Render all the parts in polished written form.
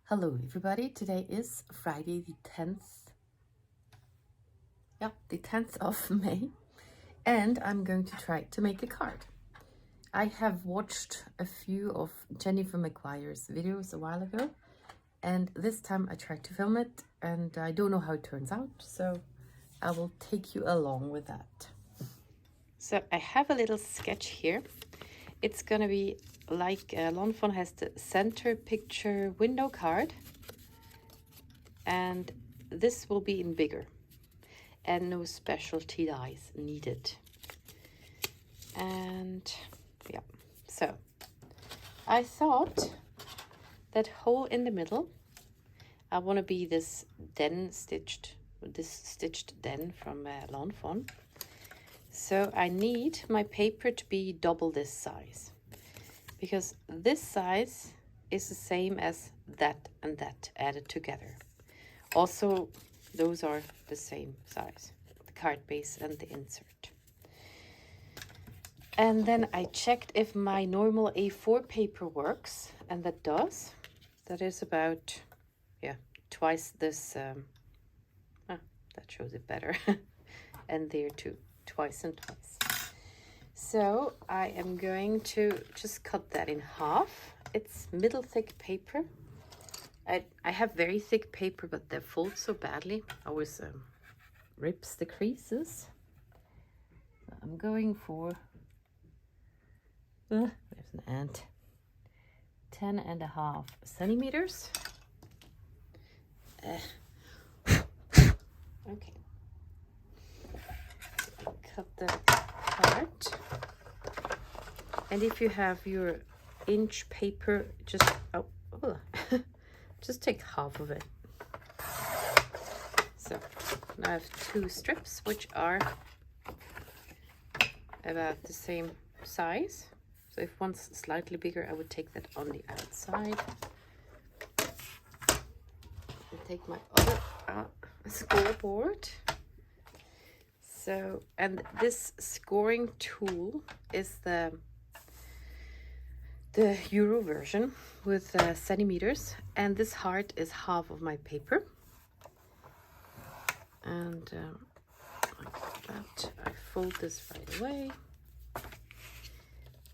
Hello everybody, today is Friday the 10th, the 10th of May, and I'm going to try to make a card. I have watched a few of Jennifer McGuire's videos a while ago, and this time I tried to film it, and I don't know how it turns out, so I will take you along with that. So I have a little sketch here. It's gonna be like Lawn Fawn has the center picture window card, and this will be in bigger and no specialty dies needed. And yeah, so I thought that hole in the middle, I want to be this stitched den from Lawn Fawn. So I need my paper to be double this size, because this size is the same as that and that added together. Also, those are the same size, the card base and the insert. And then I checked if my normal A4 paper works, and that does. That is about, twice this, that shows it better. And there too, twice and twice. So I am going to just cut that in half. It's middle thick paper. I have very thick paper, but they fold so badly. Always rips the creases. So I'm going for, there's an ant, 10.5 centimeters. Okay. Cut that apart. And if you have your inch paper, just just take half of it. So now I have 2 strips, which are about the same size. So if one's slightly bigger, I would take that on the outside. And take my other scoreboard. So, and this scoring tool is the Euro version with centimeters, and this heart is half of my paper. And like that, I fold this right away.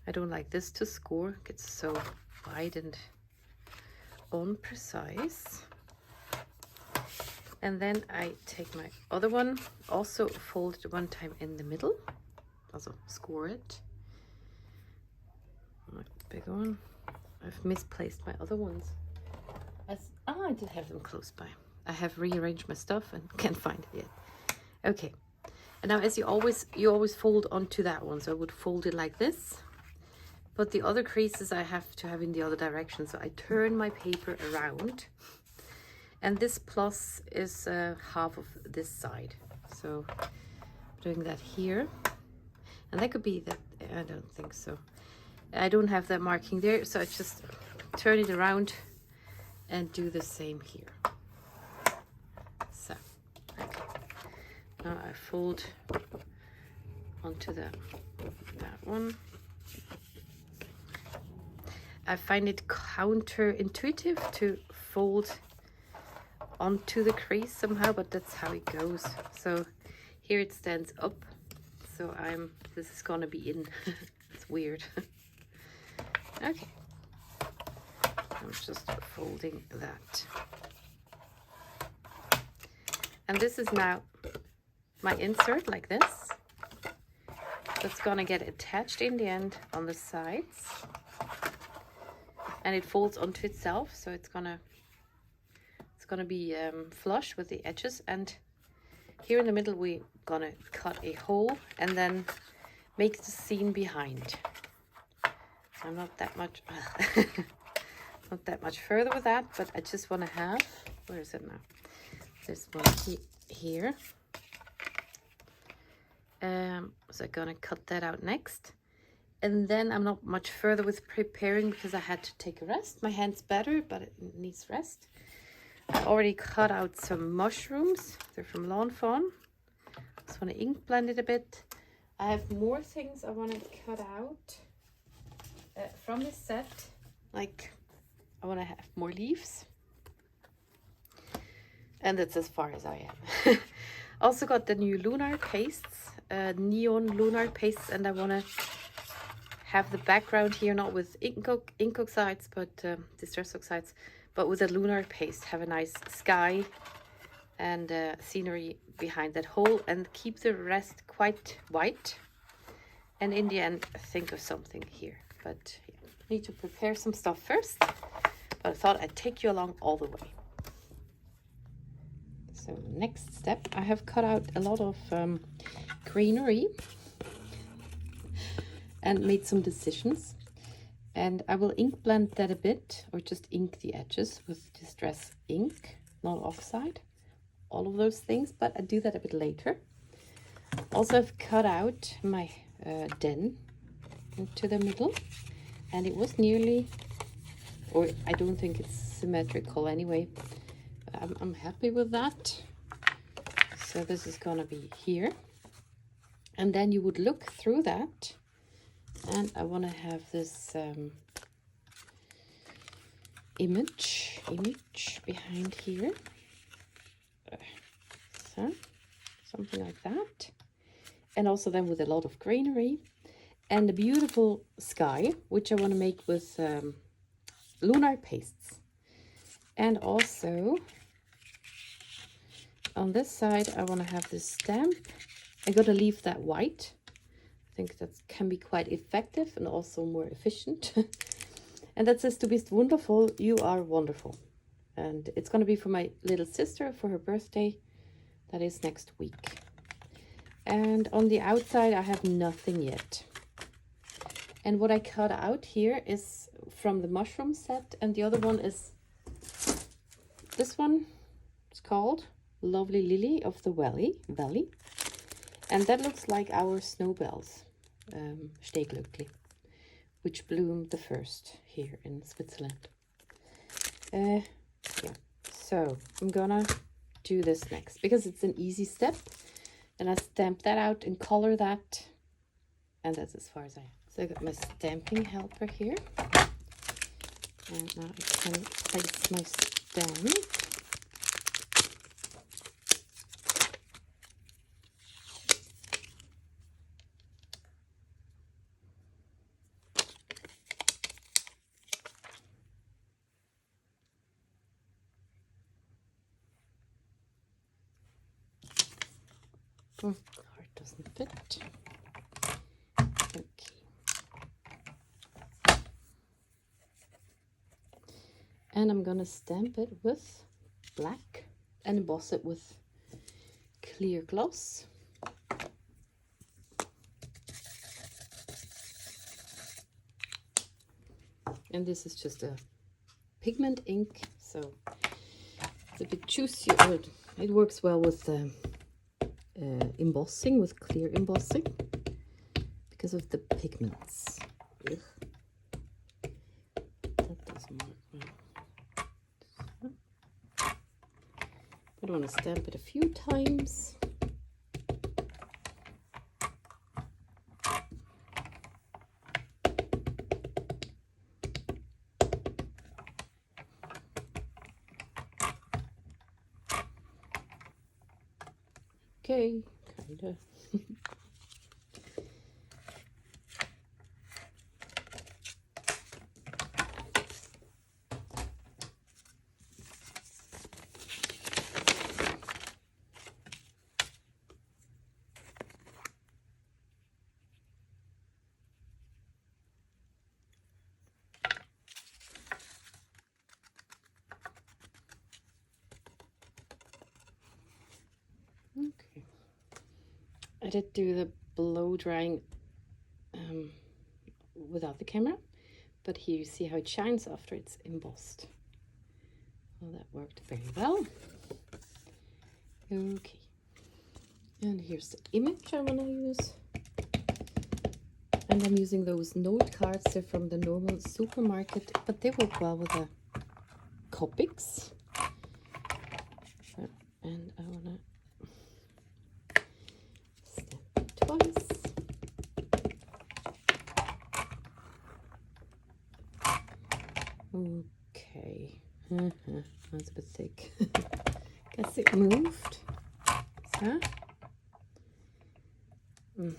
I don't like this to score, it gets so wide and unprecise. And then I take my other one, also fold it one time in the middle, also score it. My bigger one. I've misplaced my other ones. I did have them close by. I have rearranged my stuff and can't find it yet. Okay, and now as you always fold onto that one, so I would fold it like this. But the other creases I have to have in the other direction, so I turn my paper around. And this plus is half of this side. So doing that here. And that could be that, I don't think so. I don't have that marking there, so I just turn it around and do the same here. So, okay. Now I fold onto that one. I find it counterintuitive to fold onto the crease somehow, but that's how it goes. So here it stands up, so this is gonna be in. It's weird. Okay, I'm just folding that, and this is now my insert like this. That's gonna get attached in the end on the sides, and it folds onto itself, so it's gonna be flush with the edges. And here in the middle we're gonna cut a hole and then make the seam behind. I'm not that much not that much further with that, but I just want to have, where is it now, this one here. So I'm gonna cut that out next, and then I'm not much further with preparing because I had to take a rest. My hand's better, but it needs rest. I already cut out some mushrooms. They're from Lawn Fawn. Just want to ink blend it a bit. I have more things I want to cut out from this set. Like, I want to have more leaves. And that's as far as I am. Also got the new Lunar Pastes, Neon Lunar Pastes, and I want to have the background here not with ink oxides, but distress oxides, but with a lunar paste. Have a nice sky and scenery behind that hole, and keep the rest quite white. And in the end, think of something here. But yeah, need to prepare some stuff first. But I thought I'd take you along all the way. So next step, I have cut out a lot of greenery and made some decisions. And I will ink blend that a bit, or just ink the edges with distress ink, not oxide. All of those things, but I do that a bit later. Also, I've cut out my den into the middle, and it was nearly, or I don't think it's symmetrical anyway. I'm happy with that. So this is gonna be here, and then you would look through that, and I want to have this image behind here. So something like that, and also then with a lot of greenery and a beautiful sky, which I want to make with lunar pastes. And also on this side, I want to have this stamp. I gotta leave that white. I think that can be quite effective and also more efficient. And that says, "Du bist wundervoll, you are wonderful." And it's gonna be for my little sister for her birthday. That is next week. And on the outside, I have nothing yet. And what I cut out here is from the mushroom set, and the other one is this one. It's called Lovely Lily of the Valley. And that looks like our snowbells, Steglöckli, which bloom the first here in Switzerland. Yeah, so I'm gonna do this next because it's an easy step. And I stamp that out and color that, and that's as far as I am. So I got my stamping helper here, and now I can place my stamp. Heart doesn't fit. Okay. And I'm gonna stamp it with black and emboss it with clear gloss. And this is just a pigment ink, so it's a bit juicy. It works well with embossing, with clear embossing, because of the pigments. Ugh. That doesn't work well. I want to stamp it a few times. Okay, kinda. Okay. I did do the blow drying without the camera, but here you see how it shines after it's embossed. Well, that worked very well. Okay, and here's the image I want to use, and I'm using those note cards. They're from the normal supermarket, but they work well with the Copics. And I want to twice. Okay, that's a bit thick. Guess it moved. So. Oh,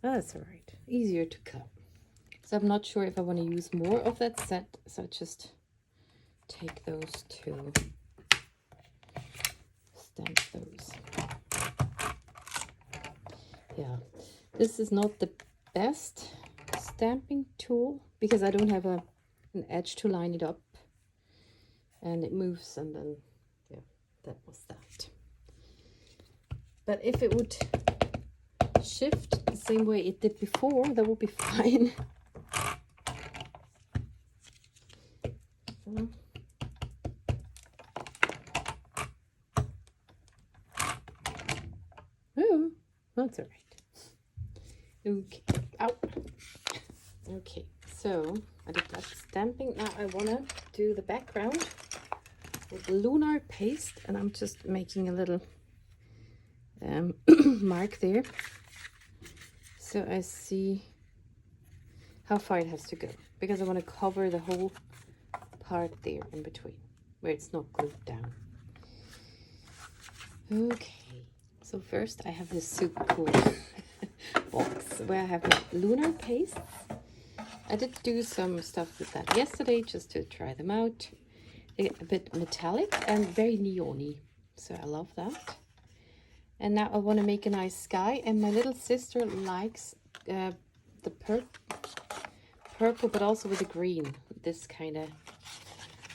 that's alright. Easier to cut. So I'm not sure if I want to use more of that set, so I just take those two, stamp those. Yeah, this is not the best stamping tool because I don't have an edge to line it up, and it moves, and then yeah, that was that. But if it would shift the same way it did before, that would be fine. So. Oh, that's all right. Okay, out. Okay, so I did that stamping. Now I want to do the background with Lunar Paste, and I'm just making a little mark there, so I see how far it has to go, because I want to cover the whole part there in between where it's not glued down. Okay, so first I have this super cool box where I have my Lunar Pastes. I did do some stuff with that yesterday just to try them out. They're a bit metallic and very neon-y, so I love that. And now I want to make a nice sky, and my little sister likes the purple, but also with the green, this kind of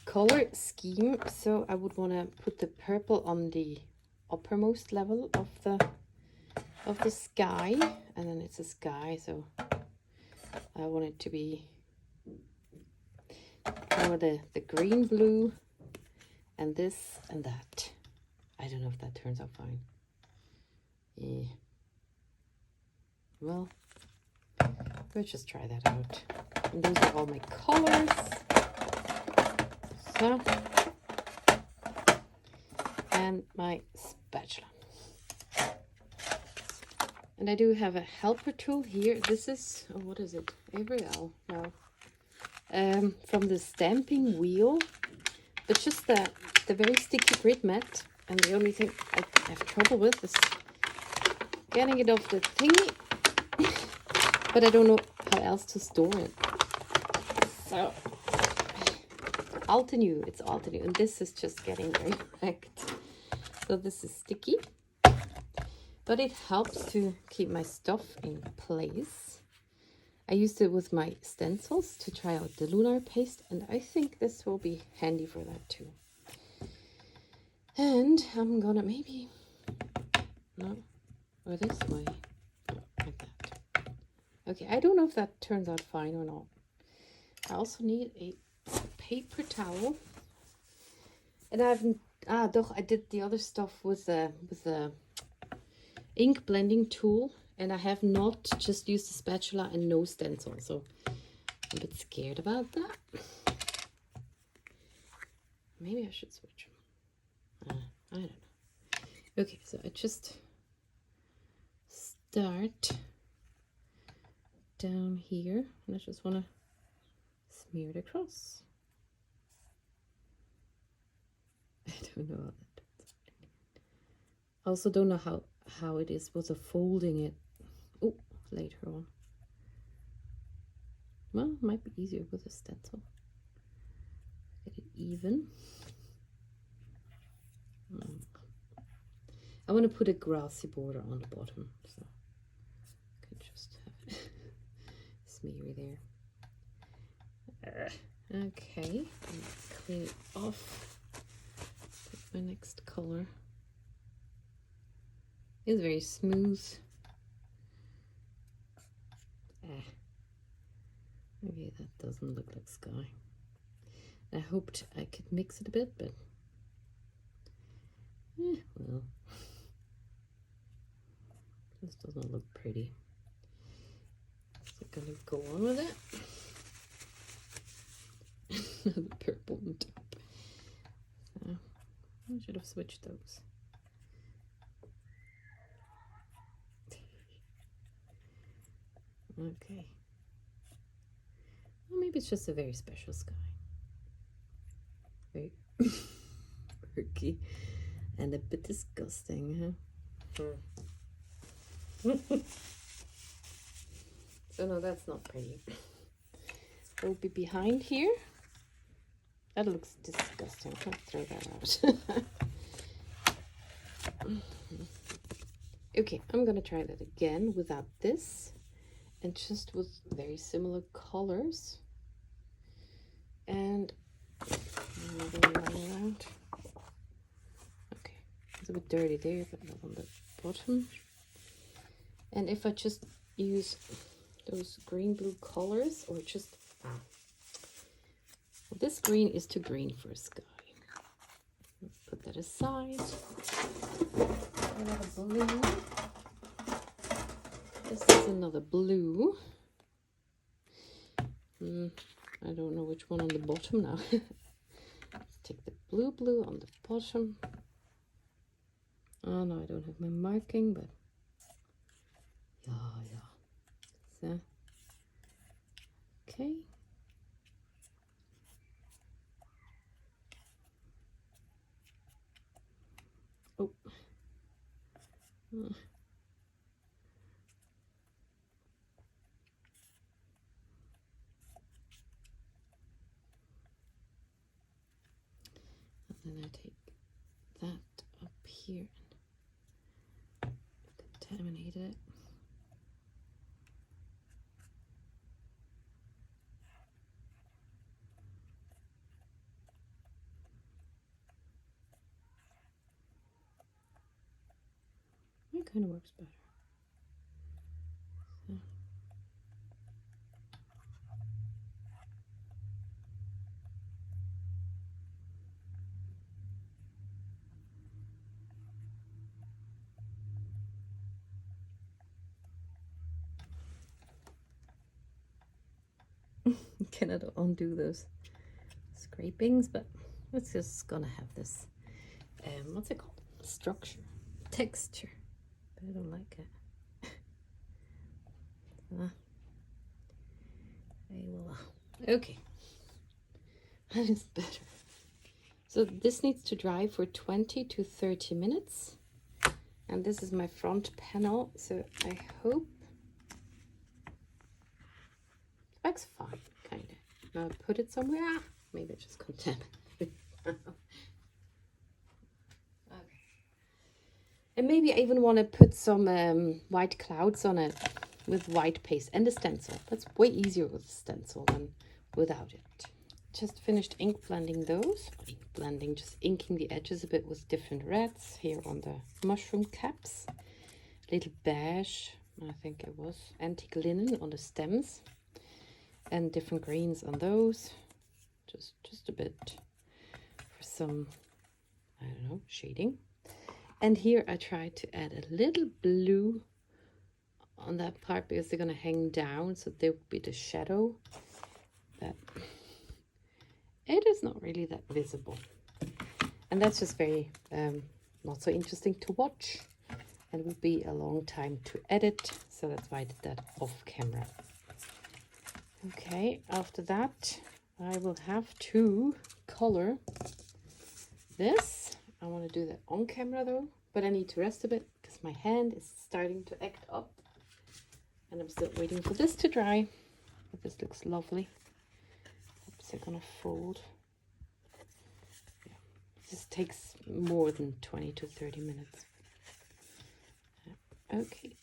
color scheme. So I would want to put the purple on the uppermost level of the sky, and then it's a sky, so I want it to be more the green, blue, and this and that. I don't know if that turns out fine. Yeah. Well, let's just try that out. And those are all my colors. So, and my spatula. And I do have a helper tool here. This is, oh, what is it? Ariel? No. From the stamping wheel. But just the very sticky grid mat. And the only thing I have trouble with is getting it off the thingy. But I don't know how else to store it. So, Altenew, it's Altenew. And this is just getting very wrecked. So this is sticky. But it helps to keep my stuff in place. I used it with my stencils to try out the Lunar Paste, and I think this will be handy for that too. And I'm gonna maybe, no, or this way, no, like that. Okay, I don't know if that turns out fine or not. I also need a paper towel. And I haven't, I did the other stuff with the ink blending tool, and I have not just used the spatula and no stencil, so I'm a bit scared about that. Maybe I should switch them. I don't know. Okay, so I just start down here, and I just want to smear it across. I don't know how that turns out. I also don't know how it is with the folding it. Oh, later on. Well, it might be easier with a stencil. Get it even. I want to put a grassy border on the bottom, so I can just have it smeary there. Okay, clean it off. Take my next color. It's very smooth. Okay, that doesn't look like sky. I hoped I could mix it a bit, but well, this doesn't look pretty. So I'm gonna go on with it. Another purple on top. So I should have switched those. Okay. Well, maybe it's just a very special sky. Very, murky and a bit disgusting, huh? So no, that's not pretty. It'll be behind here. That looks disgusting. I'll throw that out. Okay, I'm gonna try that again without this and just with very similar colors. And another one around. Okay, it's a bit dirty there, but not on the bottom. And if I just use those green-blue colors, or just this green is too green for a sky. Let's put that aside. Another blue. This is another blue. I don't know which one on the bottom now. Let's take the blue on the bottom. Oh no, I don't have my marking, but yeah. So, okay. Oh. And then I take that up here and contaminate it. That kind of works better. So. Cannot undo those scrapings, but it's just gonna have this what's it called, structure, texture, but I don't like it. Okay, that is better. So this needs to dry for 20 to 30 minutes, and this is my front panel, so I hope looks fine, kind of. Now put it somewhere. Maybe it's just contaminated. Okay. And maybe I even want to put some white clouds on it with white paste and a stencil. That's way easier with a stencil than without it. Just finished ink blending those. Ink blending, just inking the edges a bit with different reds here on the mushroom caps. Little beige, I think it was, antique linen on the stems. And different greens on those, just a bit for some, I don't know, shading. And here I tried to add a little blue on that part because they're gonna hang down, so there will be the shadow. That it is not really that visible, and that's just very not so interesting to watch, and will be a long time to edit. So that's why I did that off camera. Okay, after that, I will have to color this. I want to do that on camera though, but I need to rest a bit because my hand is starting to act up. And I'm still waiting for this to dry. But this looks lovely. Oops, I'm gonna fold. Yeah. This takes more than 20 to 30 minutes. Okay.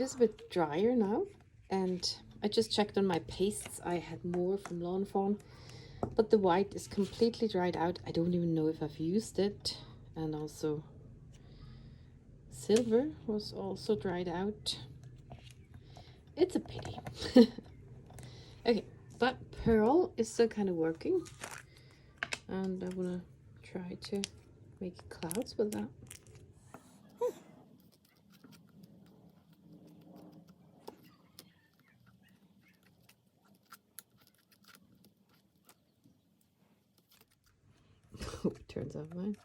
is a bit drier now, and I just checked on my pastes. I had more from Lawn Fawn, but the white is completely dried out. I don't even know if I've used it. And also silver was also dried out. It's a pity. Okay, but pearl is still kind of working, and I want to try to make clouds with that. Hope it turns out fine.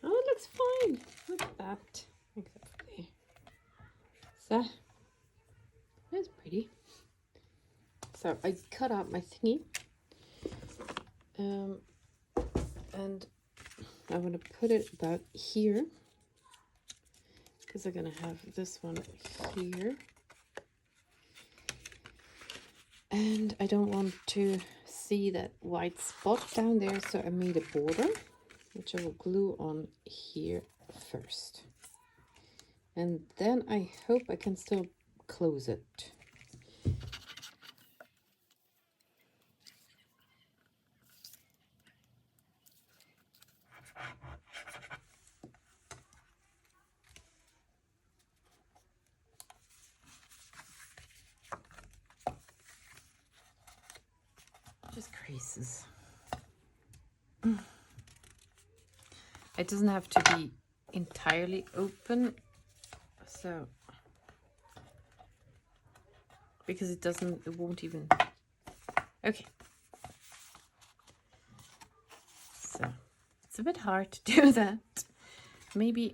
Oh, it looks fine. Look at that. Except for there. So, that's pretty. So I cut out my thingy. And I want to put it about here, because I'm going to have this one here. And I don't want to see that white spot down there, so I made a border, which I will glue on here first. And then I hope I can still close it. Just creases. It doesn't have to be entirely open, so because it won't even. Okay, so it's a bit hard to do that. Maybe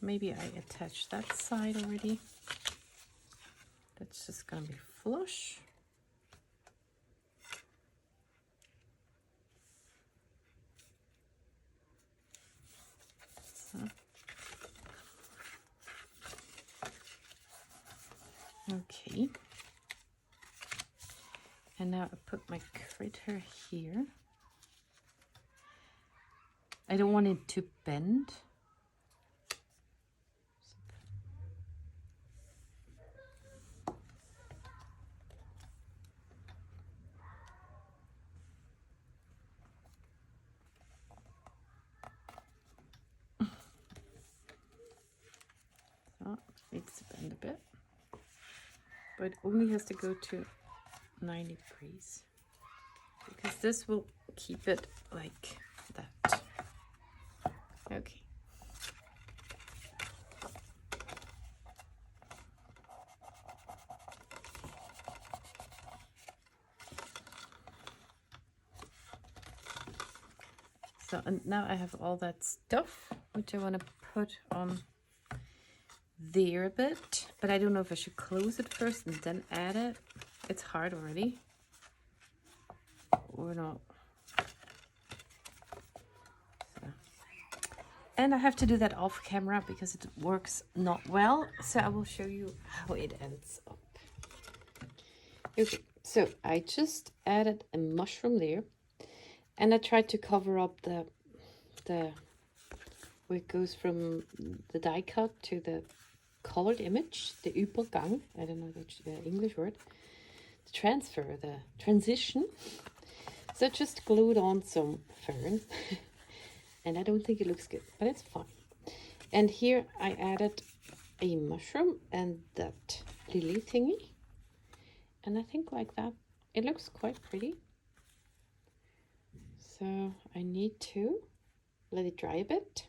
I attach that side already. That's just gonna be flush. So. Okay. And now I put my critter here. I don't want it to bend. So it needs to bend a bit. But it only has to go to 90 degrees, because this will keep it like that. Okay. So, and now I have all that stuff, which I want to put on there a bit, but I don't know if I should close it first and then add it. It's hard already, or not. So. And I have to do that off camera because it works not well, so I will show you how it ends up. Okay, so I just added a mushroom there, and I tried to cover up the where it goes from the die cut to the colored image, the Übergang, I don't know the English word, the transfer, the transition. So I just glued on some fern, and I don't think it looks good, but it's fine. And here I added a mushroom and that lily thingy, and I think like that, it looks quite pretty. So I need to let it dry a bit,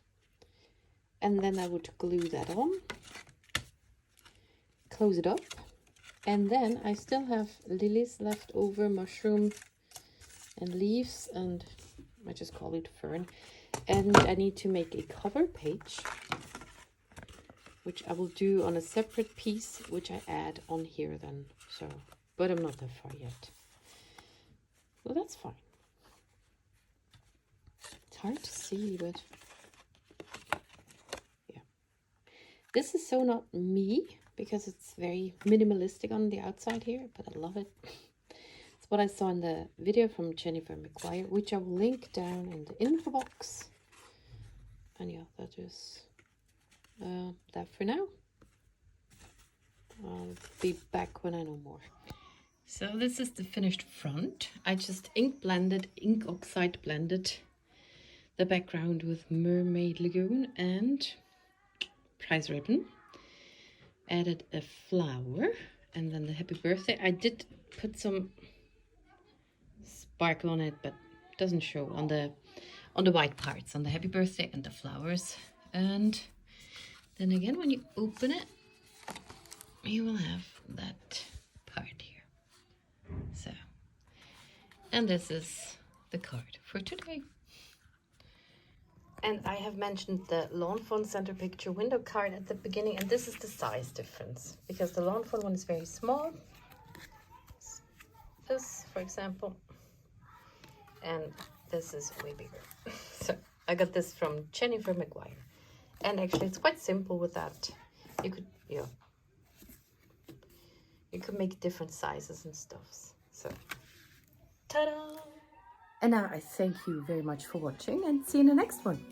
and then I would glue that on, close it up, and then I still have lilies left over, mushroom and leaves, and I just call it fern. And I need to make a cover page, which I will do on a separate piece, which I add on here then. So, but I'm not that far yet. Well, that's fine. It's hard to see, but yeah. This is so not me because it's very minimalistic on the outside here, but I love it. It's what I saw in the video from Jennifer McGuire, which I will link down in the info box. And yeah, that is that for now. I'll be back when I know more. So this is the finished front. I just ink oxide blended the background with Mermaid Lagoon and prize ribbon. Added a flower and then the happy birthday. I did put some sparkle on it, but it doesn't show on the white parts, on the happy birthday and the flowers. And then again, when you open it, you will have that part here. So, and this is the card for today. And I have mentioned the Lawn Fawn center picture window card at the beginning, and this is the size difference because the Lawn Fawn one is very small. This, for example, and this is way bigger. So I got this from Jennifer McGuire, and actually it's quite simple with that. You could, you could make different sizes and stuffs. So, ta-da! And now I thank you very much for watching and see you in the next one.